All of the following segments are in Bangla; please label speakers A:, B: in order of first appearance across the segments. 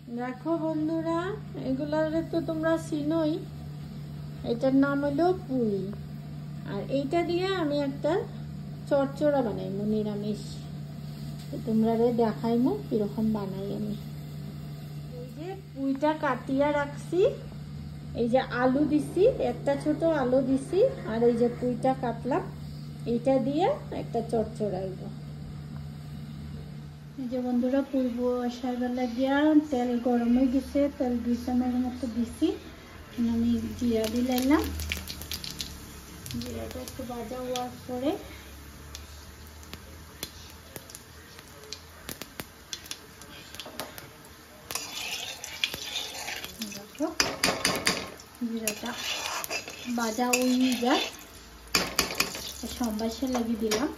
A: দেখো বন্ধুরা, এগুলারে তো তোমরা চিনোই, এটার নাম হলো পুঁই। আর এইটা দিয়ে আমি একটা চচ্চড়া বানাইমু নিরামিষ। তোমরা দেখাইমু কিরকম বানাই আমি। এই যে পুঁইটা কাটিয়া রাখছি, এই যে আলু দিছি, একটা ছোট আলু দিছি, আর এই যে পুঁইটা কাটলাম, এইটা দিয়ে একটা চচ্চড়া হইব। এই যে বন্ধুরা, পুঁই বসার বেলা গিয়া তেল গরম হয়ে গেছে, তেল 2 চামচ মতো দিছি। আমি জিরা দিলাম, জিরাটা একটু ভাজা হওয়ার পরে জিরাটা ভাজা হয়ে যায়, সম্বাসে লাগিয়ে দিলাম।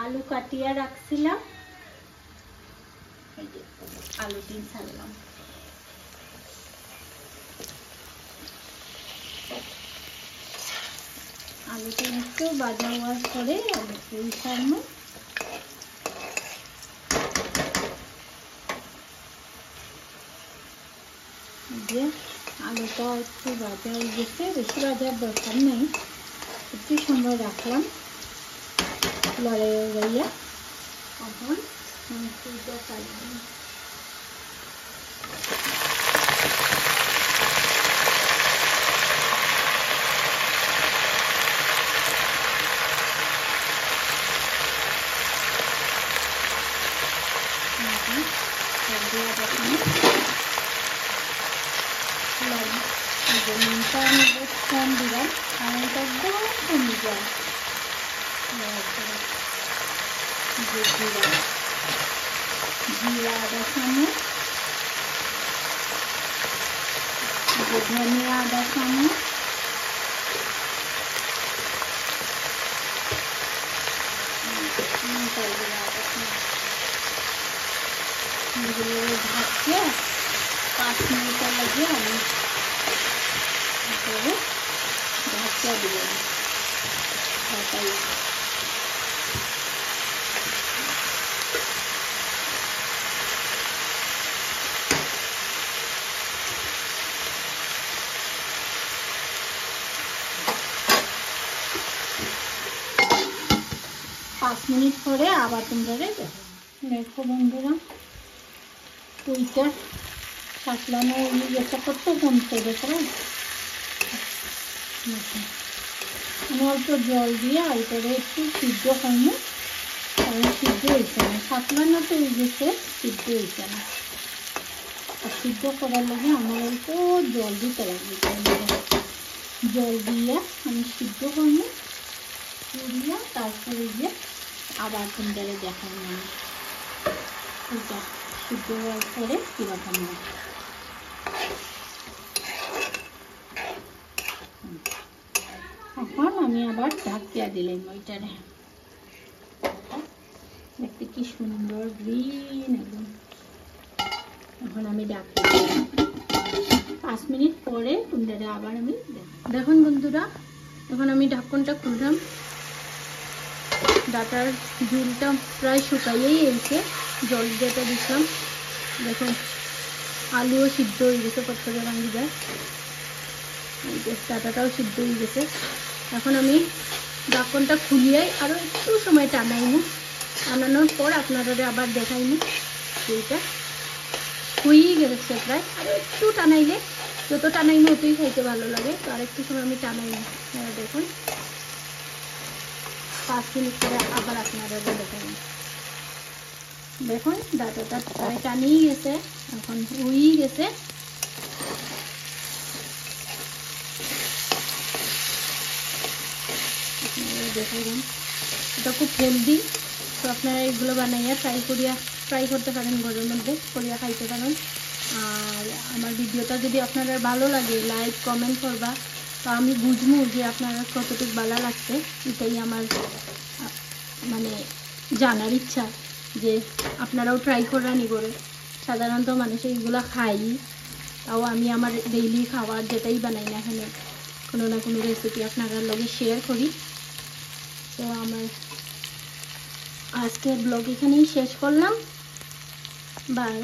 A: আলু কাটিয়া রাখছিলাম, আলু দিন ছাড়লাম। আলুটা একটু ভাজা হওয়ার পরে আলু পুঁই ছাড়বো। যে আলুটা একটু ভাজা হয়ে গেছে, বেশি ভাজার দরকার নেই, একটু সময় রাখলাম লড়াই রইয়া। এখন পুঁইটা ছাড়লাম। নুনটা আমি বেশ কম দিলাম, কারণ এটা একদম কমে যায়। জিরা আদা চামচ, ধনিয়া আদা চামচ, ভাজছে 5 মিনিট লাগিয়ে আমি ভাজা দিলাম। 5 মিনিট পরে আবার তোমরা দেখো বন্ধুরা, পুঁইটা কাটলানো ইয়েটা কত কমতে দেখো। আমি অল্প জল দিয়ে আলুটারে একটু সিদ্ধ করবো, কারণ সিদ্ধ হয়েছে না, কাটলানো তো হয়ে গেছে, সিদ্ধ হয়েছে না। আর সিদ্ধ করার লাগে আমার অল্প জল দিতে লাগবে। জল দিয়ে আমি সিদ্ধ করবো, করিয়া তারপরে গিয়ে আবার তোমরা দেখাবো আমি ওইটা সিদ্ধ হওয়ার পরে কীরকম হয়। এখন আমি আবার ঢাকিয়া দিলাম ওইটারে। দেখতে কি সুন্দর গ্রিন একদম। এখন আমি ঢাকি দিলাম, 5 মিনিট পরে তোমরা আবার আমি দেখুন বন্ধুরা, এখন আমি ঢাকনটা খুললাম। ডাটার ঝুলটা প্রায় শুকাইয়েই এসে, জল যেটা দিলাম দেখুন, আলুও সিদ্ধ হয়ে গেছে, কতটা রাঙি যায়, ডাটাটাও সিদ্ধ হয়ে গেছে। এখন আমি ঢাকনটা খুলিয়ে আরও একটু সময় টানাইনি, টানানোর পর আপনারা আবার দেখাইনি। এইটা হয়েই গেছে প্রায়, আরও একটু টানাইলে, যত টানাইনি অতই খাইতে ভালো লাগে, তো আর একটু সময় আমি টানাইনি। দেখুন 5 মিনিট পরে আবার আপনারা দেখাইনি। দেখুন ডাটাটা প্রায় টানিয়ে গেছে, এখন হয়েই গেছে। দেখাইলাম, এটা খুব হেলদি, তো আপনারা এগুলো বানাইয়া ট্রাই করতে পারেন, ঘরের মধ্যে করিয়া খাইতে পারেন। আর আমার ভিডিওটা যদি আপনারা ভালো লাগে, লাইক কমেন্ট করবা, তো আমি বুঝবো যে আপনারা কতটুকু ভালো লাগছে। এটাই আমার মানে জানার ইচ্ছা, যে আপনারাও ট্রাই করানি করে। সাধারণত মানুষ এইগুলো খাই, তাও আমি আমার ডেইলি খাবার যেটাই বানাই না এখানে কোনো না কোনো রেসিপি আপনাদের লগে শেয়ার করি। তো আমার আজকের ব্লগ এখানেই শেষ করলাম। বাই।